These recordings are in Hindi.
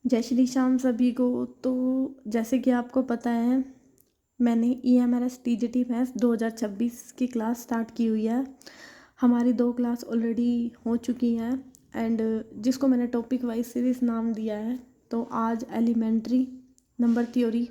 जय श्री श्याम सभी को। तो जैसे कि आपको पता है, मैंने EMRS TGT मैथ्स 2026 की क्लास स्टार्ट की हुई है। हमारी 2 क्लास ऑलरेडी हो चुकी हैं एंड जिसको मैंने टॉपिक वाइज सीरीज नाम दिया है। तो आज एलिमेंट्री नंबर थ्योरी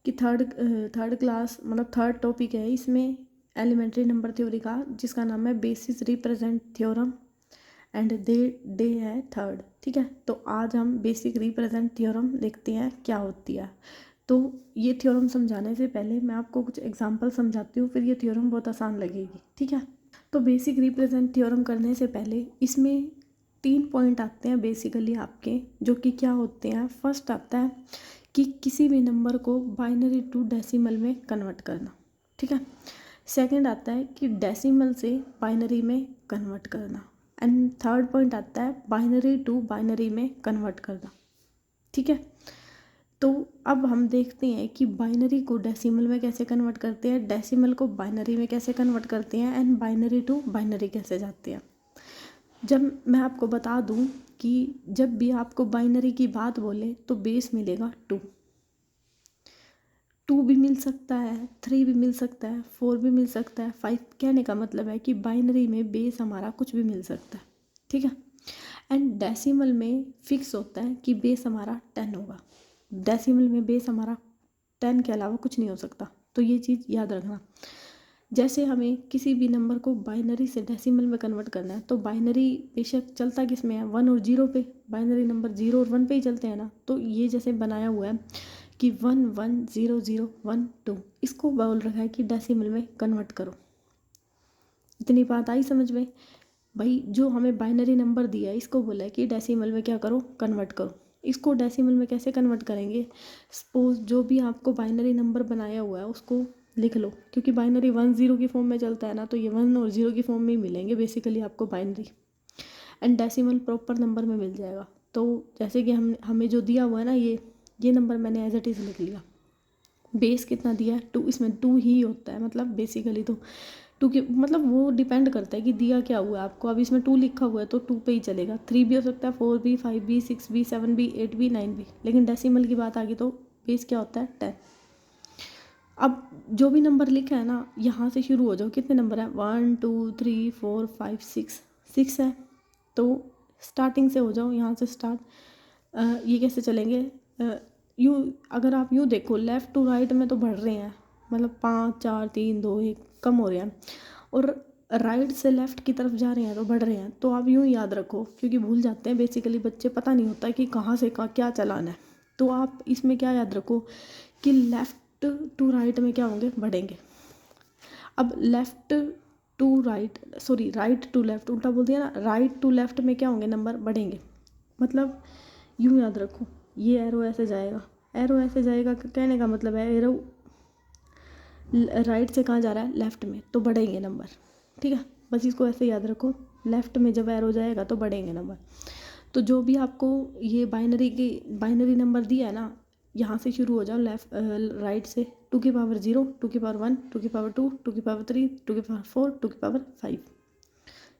की थर्ड क्लास मतलब थर्ड टॉपिक है इसमें, एलिमेंट्री नंबर थ्योरी का, जिसका नाम है basis represent theorem and day है थर्ड। ठीक है, तो आज हम बेसिक रिप्रेजेंट थ्योरम देखते हैं क्या होती है। तो ये थ्योरम समझाने से पहले मैं आपको कुछ एग्जांपल समझाती हूँ, फिर ये थ्योरम बहुत आसान लगेगी। ठीक है, तो बेसिक रिप्रेजेंट थ्योरम करने से पहले इसमें 3 पॉइंट आते हैं बेसिकली आपके, जो कि क्या होते हैं। फर्स्ट आता है कि किसी भी नंबर को बाइनरी टू डेसिमल में कन्वर्ट करना। ठीक है, सेकंड आता है कि डेसिमल से बाइनरी में कन्वर्ट करना एंड थर्ड पॉइंट आता है बाइनरी टू बाइनरी में कन्वर्ट करना। ठीक है, तो अब हम देखते हैं कि बाइनरी को डेसिमल में कैसे कन्वर्ट करते हैं, डेसिमल को बाइनरी में कैसे कन्वर्ट करते हैं एंड बाइनरी टू बाइनरी कैसे जाते हैं। जब मैं आपको बता दूं कि जब भी आपको बाइनरी की बात बोले तो बेस मिलेगा 2। 2 भी मिल सकता है, 3 भी मिल सकता है, 4 भी मिल सकता है, 5। कहने का मतलब है कि बाइनरी में बेस हमारा कुछ भी मिल सकता है। ठीक है, एंड डेसिमल में फिक्स होता है कि बेस हमारा 10 होगा। डेसिमल में बेस हमारा 10 के अलावा कुछ नहीं हो सकता। तो ये चीज़ याद रखना। जैसे हमें किसी भी नंबर को बाइनरी से डेसिमल में कन्वर्ट करना है, तो बाइनरी बेशक चलता किस में है, 1 और 0 पे। बाइनरी नंबर 0 और 1 पे ही चलते हैं ना। तो ये जैसे बनाया हुआ है कि 1 1 0 0 1 2, इसको बोल रखा है कि डेसिमल में कन्वर्ट करो। इतनी बात आई समझ में? भाई जो हमें बाइनरी नंबर दिया है इसको बोला है कि डेसिमल में क्या करो, कन्वर्ट करो। इसको डेसिमल में कैसे कन्वर्ट करेंगे? सपोज जो भी आपको बाइनरी नंबर बनाया हुआ है उसको लिख लो, क्योंकि बाइनरी 1 0 की फॉर्म में चलता है ना, तो ये 1 और 0 की फॉर्म में ही मिलेंगे बेसिकली आपको binary, and decimal proper number में मिल जाएगा। तो जैसे कि हमें जो दिया हुआ है ना, ये नंबर मैंने एज इट इज़ लिख लिया। बेस कितना दिया है, 2। इसमें 2 ही होता है, मतलब बेसिकली तो 2 के मतलब वो डिपेंड करता है कि दिया क्या हुआ है आपको। अब इसमें 2 लिखा हुआ है तो 2 पे ही चलेगा। 3 भी हो सकता है, 4 भी, 5 भी, 6 भी, 7 भी, 8 भी, 9 भी, लेकिन डेसिमल की बात आ गई तो बेस क्या होता है, 10। अब जो भी नंबर लिखा है ना, यहाँ से शुरू हो जाओ। कितने नंबर है, 1 2 3 4 5 6, 6 है। तो स्टार्टिंग से हो जाओ, यहाँ से स्टार्ट। ये कैसे चलेंगे, यूँ अगर आप यूँ देखो लेफ़्ट टू राइट में तो बढ़ रहे हैं, मतलब 5 4 3 2 1 कम हो रहे हैं, और राइट से लेफ़्ट की तरफ जा रहे हैं तो बढ़ रहे हैं। तो आप यूँ याद रखो, क्योंकि भूल जाते हैं बेसिकली बच्चे, पता नहीं होता कि कहाँ से क्या चलाना है। तो आप इसमें क्या याद रखो कि लेफ़्ट टू राइट में क्या होंगे, बढ़ेंगे। अब left to right, sorry right to left, उल्टा बोल दिया ना, राइट टू लेफ़्ट में क्या होंगे, नंबर बढ़ेंगे। मतलब यूँ याद रखो, ये एरो ऐसे जाएगा, एरो ऐसे जाएगा, कहने का मतलब है एरो राइट से कहाँ जा रहा है, लेफ़्ट में, तो बढ़ेंगे नंबर। ठीक है, बस इसको ऐसे याद रखो, लेफ़्ट में जब एरो जाएगा तो बढ़ेंगे नंबर। तो जो भी आपको ये बाइनरी नंबर दिया है ना, यहाँ से शुरू हो जाओ राइट से। 2 की पावर 0, 2 की पावर 1, 2 की पावर 2, 2 की पावर 3, 2 की पावर 4, 2 की पावर 5।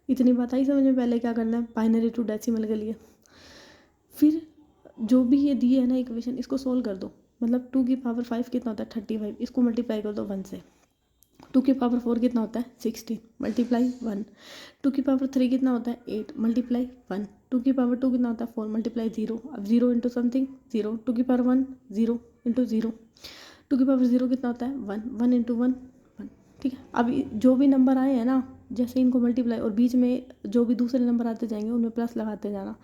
इतनी बात आई समझ में? पहले क्या करना है, बाइनरी टू डेसिमल के लिए। फिर जो भी ये दिए है ना इक्वेशन, इसको सोल्व कर दो। मतलब 2 की पावर 5 कितना होता है, 35, इसको मल्टीप्लाई कर दो 1 से। 2 की पावर 4 कितना होता है, 16, मल्टीप्लाई 1। 2 की पावर 3 कितना होता है, 8, मल्टीप्लाई 1। 2 की पावर 2 कितना होता है, 4, मल्टीप्लाई 0। अब 0 इंटू समथिंग 0। 2 की पावर 1, 0 इंटू 0। 2 की पावर 0 कितना होता है, 1, 1 इंटू 1, 1। ठीक है, अब जो भी नंबर आए हैं ना, जैसे इनको मल्टीप्लाई, और बीच में जो भी दूसरे नंबर आते जाएंगे उनमें प्लस लगाते जाना।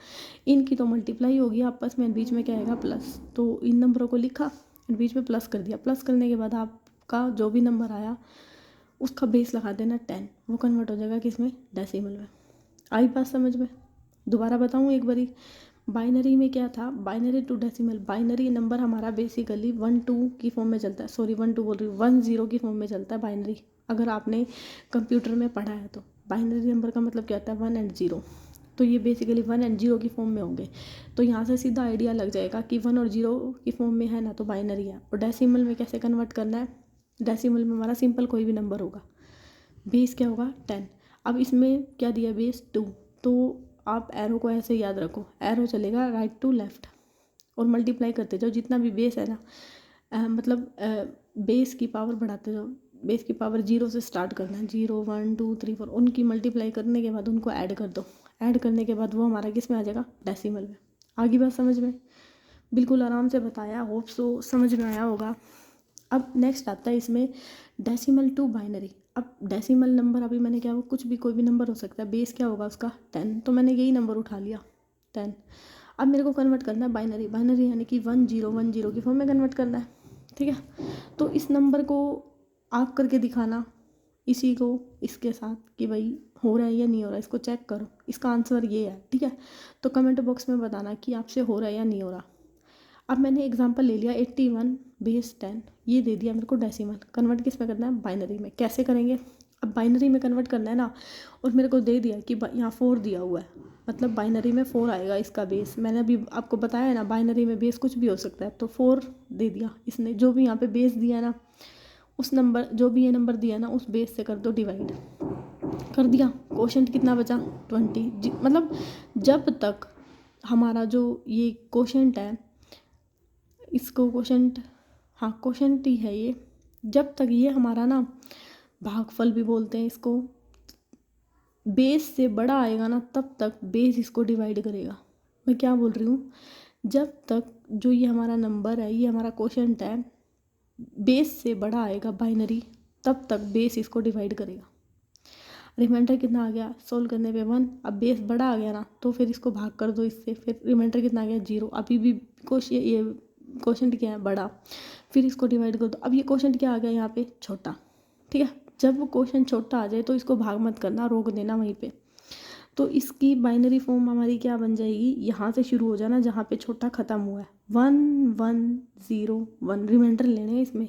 इनकी तो मल्टीप्लाई होगी आपस में, बीच में क्या आएगा, प्लस। तो इन नंबरों को लिखा, बीच में प्लस कर दिया। प्लस करने के बाद आपका जो भी नंबर आया उसका बेस लगा देना 10, वो कन्वर्ट हो जाएगा किस में, डेसिमल में। आई बात समझ में? दोबारा बताऊँ एक बारी, बाइनरी में क्या था, binary to decimal. Binary number हमारा बेसिकली 1 2 की फॉर्म में चलता है, सॉरी 1 2 बोल रही हूँ, 1 0 की फॉर्म में चलता है बाइनरी। अगर आपने कंप्यूटर में पढ़ा है तो बाइनरी नंबर का मतलब क्या होता है, 1 एंड 0। तो ये बेसिकली 1 एंड 0 की फॉर्म में होंगे। तो यहाँ से सीधा आइडिया लग जाएगा कि 1 और 0 की फॉर्म में है ना, तो बाइनरी है। और डेसिमल में कैसे कन्वर्ट करना है, डेसिमल में हमारा सिंपल कोई भी नंबर होगा, बेस क्या होगा, 10। अब इसमें क्या दिया, बेस 2। तो आप एरो को ऐसे याद रखो, एरो चलेगा राइट टू लेफ़्ट। और मल्टीप्लाई करते जाओ, जितना भी बेस है ना, मतलब बेस की पावर बढ़ाते जाओ। बेस की पावर 0 से स्टार्ट करना है, 0 1 2 3 4, उनकी मल्टीप्लाई करने के बाद उनको ऐड कर दो। ऐड करने के बाद वो हमारा किस में आ जाएगा, डेसिमल में। आगे बात समझ में, बिल्कुल आराम से बताया, होप सो समझ में आया होगा। अब नेक्स्ट आता है इसमें डेसिमल टू बाइनरी। अब डेसिमल नंबर अभी मैंने क्या, वो कुछ भी कोई भी नंबर हो सकता है, बेस क्या होगा उसका 10, तो मैंने यही नंबर उठा लिया 10। अब मेरे को कन्वर्ट करना है बाइनरी, बाइनरी यानी कि 1010 की फॉर्म में कन्वर्ट करना है, ठीक है। तो इस नंबर को आप करके दिखाना, इसी को इसके साथ, कि भाई हो रहा है या नहीं हो रहा है, इसको चेक करो, इसका आंसर ये है, ठीक है। तो कमेंट बॉक्स में बताना कि आपसे हो रहा है या नहीं हो रहा। अब मैंने एग्जांपल ले लिया 81 बेस 10, ये दे दिया मेरे को डेसिमल, कन्वर्ट किस में करना है, बाइनरी में। कैसे करेंगे, अब बाइनरी में कन्वर्ट करना है ना, और मेरे को दे दिया कि यहाँ 4 दिया हुआ है, मतलब बाइनरी में 4 आएगा इसका बेस। मैंने अभी आपको बताया है ना, बाइनरी में बेस कुछ भी हो सकता है, तो 4 दे दिया इसने। जो भी यहाँ पे बेस दिया ना, उस नंबर, जो भी ये नंबर दिया ना, उस बेस से कर दो डिवाइड, कर दिया। क्वोशंट कितना बचा, 20। मतलब जब तक हमारा जो ये क्वोशंट है, इसको क्वोशंट, हाँ क्वोशंट ही है ये, जब तक ये हमारा ना, भागफल भी बोलते हैं इसको, बेस से बड़ा आएगा ना, तब तक बेस इसको डिवाइड करेगा। मैं क्या बोल रही हूँ, जब तक जो ये हमारा नंबर है, ये हमारा क्वोशंट है, बेस से बड़ा आएगा बाइनरी, तब तक बेस इसको डिवाइड करेगा। रिमाइंडर कितना आ गया, सोल्व करने पे 1। अब बेस बड़ा आ गया ना, तो फिर इसको भाग कर दो इससे, फिर रिमाइंडर कितना आ गया, 0। अभी भी ये क्वोशंट क्या है, बड़ा, फिर इसको डिवाइड कर दो। अब ये क्वोशंट क्या आ गया यहाँ पे, छोटा, ठीक है। जब वो क्वेश्चन छोटा आ जाए तो इसको भाग मत करना, रोक देना वहीं पे। तो इसकी बाइनरी फॉर्म हमारी क्या बन जाएगी, यहाँ से शुरू हो जाना जहाँ पे छोटा ख़त्म हुआ है, 1 1 0 1 रिमाइंडर लेने हैं इसमें।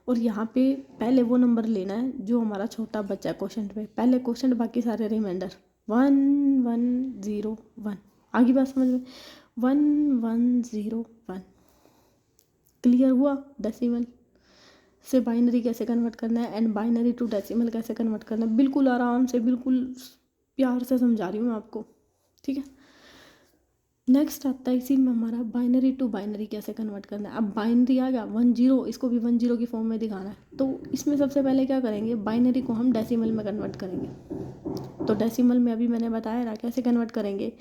और यहाँ पे पहले वो नंबर लेना है जो हमारा छोटा बच्चा है क्वेश्चन पे, पहले क्वेश्चन बाकी सारे रिमाइंडर, 1 1 0 1। आगे बात समझ में, 1 1 0 1। क्लियर हुआ, डेसिमल से बाइनरी कैसे कन्वर्ट करना है एंड बाइनरी टू डेसिमल कैसे कन्वर्ट करना है, बिल्कुल आराम से, बिल्कुल प्यार से समझा रही हूँ मैं आपको, ठीक है। नेक्स्ट आता है इसी में हमारा बाइनरी टू बाइनरी कैसे कन्वर्ट करना है। अब बाइनरी आ गया 1 0, इसको भी 1 0 की फॉर्म में दिखाना है, तो इसमें सबसे पहले क्या करेंगे, बाइनरी को हम डेसिमल में कन्वर्ट करेंगे। तो डेसिमल में अभी मैंने बताया ना कैसे कन्वर्ट करेंगे,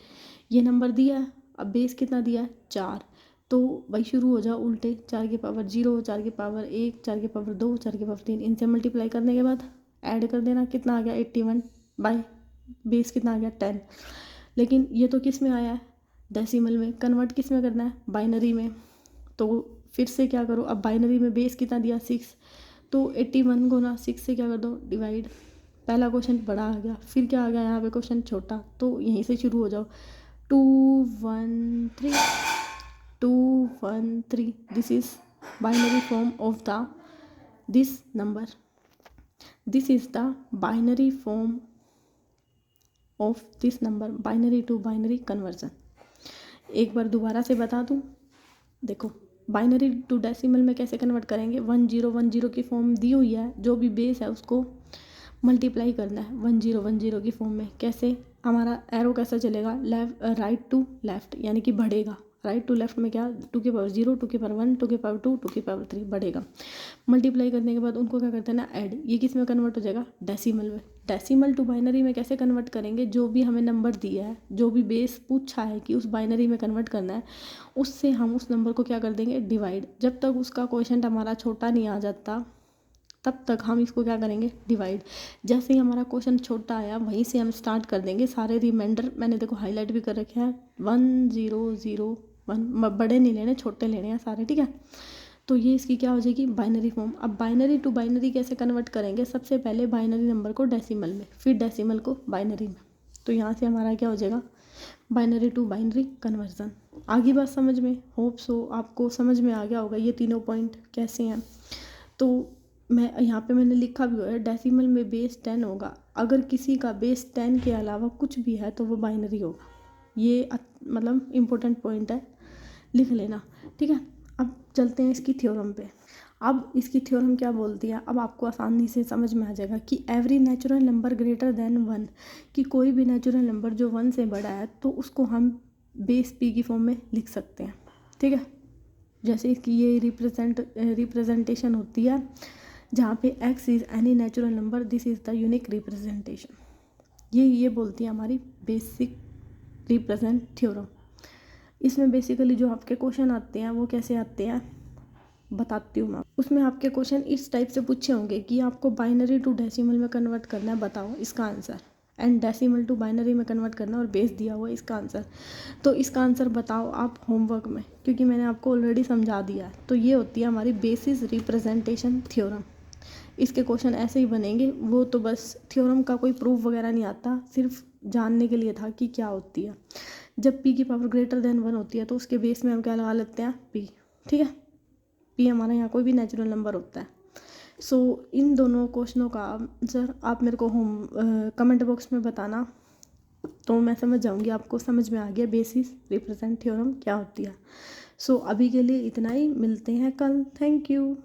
ये नंबर दिया है, अब बेस कितना दिया है, 4, तो वही शुरू हो जाओ उल्टे, 4 की पावर 0, 4 की पावर 1, 4 की पावर 2, 4 की पावर 3, इनसे मल्टीप्लाई करने के बाद ऐड कर देना, कितना आ गया 81 बाय बेस कितना आ गया 10। लेकिन ये तो किस में आया है, डेसिमल में। कन्वर्ट किस में करना है, बाइनरी में। तो फिर से क्या करो, अब बाइनरी में बेस कितना दिया 6, तो 81 को ना 6 से क्या कर दो, डिवाइड। पहला क्वेश्चन बड़ा आ गया, फिर क्या आ गया यहाँ पे क्वेश्चन छोटा, तो यहीं से शुरू हो जाओ, 2 1 3 2 1 3। This is binary form of the this number, this is the binary form of this number, binary to binary conversion. एक बार दोबारा से बता दूं, देखो बाइनरी टू डेसिमल में कैसे कन्वर्ट करेंगे, 1 0 1 0 की फॉर्म दी हुई है, जो भी बेस है उसको मल्टीप्लाई करना है 1 0 1 0 की फॉर्म में। कैसे, हमारा एरो कैसा चलेगा, राइट टू लेफ्ट, यानी कि बढ़ेगा। राइट टू लेफ्ट में क्या, 2 की पावर 0, 2 की पावर 1, 2 की पावर 2, 2 की पावर 3 बढ़ेगा। मल्टीप्लाई करने के बाद उनको क्या करते हैं ना, ऐड, ये किस में कन्वर्ट हो जाएगा, डेसिमल में। डेसिमल टू बाइनरी में कैसे कन्वर्ट करेंगे, जो भी हमें नंबर दिया है, जो भी बेस पूछा है कि उस बाइनरी में कन्वर्ट करना है, उससे हम उस नंबर को क्या कर देंगे, डिवाइड। जब तक उसका क्वोशंट हमारा छोटा नहीं आ जाता, तब तक हम इसको क्या करेंगे, डिवाइड। जैसे ही हमारा क्वेश्चन छोटा आया, वहीं से हम स्टार्ट कर देंगे सारे रिमाइंडर, मैंने देखो हाईलाइट भी कर रखे हैं, 1 0 0 1, बड़े नहीं लेने, छोटे लेने हैं सारे, ठीक है। तो ये इसकी क्या हो जाएगी, बाइनरी फॉर्म। अब बाइनरी टू बाइनरी कैसे कन्वर्ट करेंगे, सबसे पहले बाइनरी नंबर को डेसिमल में, फिर डेसिमल को बाइनरी में। तो यहाँ से हमारा क्या हो जाएगा, बाइनरी टू बाइनरी कन्वर्जन। आगे बात समझ में, होप सो आपको समझ में आ गया होगा ये तीनों पॉइंट कैसे हैं। तो मैं यहाँ पे मैंने लिखा भी है, डेसिमल में बेस 10 होगा, अगर किसी का बेस 10 के अलावा कुछ भी है तो वो बाइनरी होगा। ये मतलब इम्पोर्टेंट पॉइंट है, लिख लेना, ठीक है। अब चलते हैं इसकी थ्योरम पे। अब इसकी थ्योरम क्या बोलती है, अब आपको आसानी से समझ में आ जाएगा कि every natural number greater than 1, कि कोई भी नेचुरल नंबर जो 1 से बड़ा है तो उसको हम बेस p की फॉर्म में लिख सकते हैं। ठीक है। जैसे इसकी ये रिप्रेजेंटेशन होती है जहाँ पे x is any natural number, this is the unique representation. ये बोलती है हमारी बेसिक रिप्रेजेंट थ्योरम। इसमें बेसिकली जो आपके क्वेश्चन आते हैं वो कैसे आते हैं बताती हूँ मैं। उसमें आपके क्वेश्चन इस टाइप से पूछे होंगे कि आपको बाइनरी टू डेसिमल में कन्वर्ट करना है, बताओ इसका answer, and decimal to binary में कन्वर्ट करना और बेस दिया हुआ इसका आंसर। तो इसका आंसर बताओ आप होमवर्क में, क्योंकि मैंने आपको ऑलरेडी समझा दिया है। तो ये होती है हमारी बेसिस रिप्रेजेंटेशन थ्योरम। इसके क्वेश्चन ऐसे ही बनेंगे। वो तो बस थ्योरम का कोई प्रूफ वगैरह नहीं आता, सिर्फ जानने के लिए था कि क्या होती है। जब p की पावर ग्रेटर देन 1 होती है तो उसके बेस में हम क्या लगा लेते हैं, p। ठीक है, p हमारा यहाँ कोई भी नेचुरल नंबर होता है। सो इन दोनों क्वेश्चनों का आंसर आप मेरे को कमेंट बॉक्स में बताना, तो मैं समझ जाऊँगी आपको समझ में आ गया बेसिस रिप्रेजेंट थ्योरम क्या होती है। सो अभी के लिए इतना ही, मिलते हैं कल। Thank you.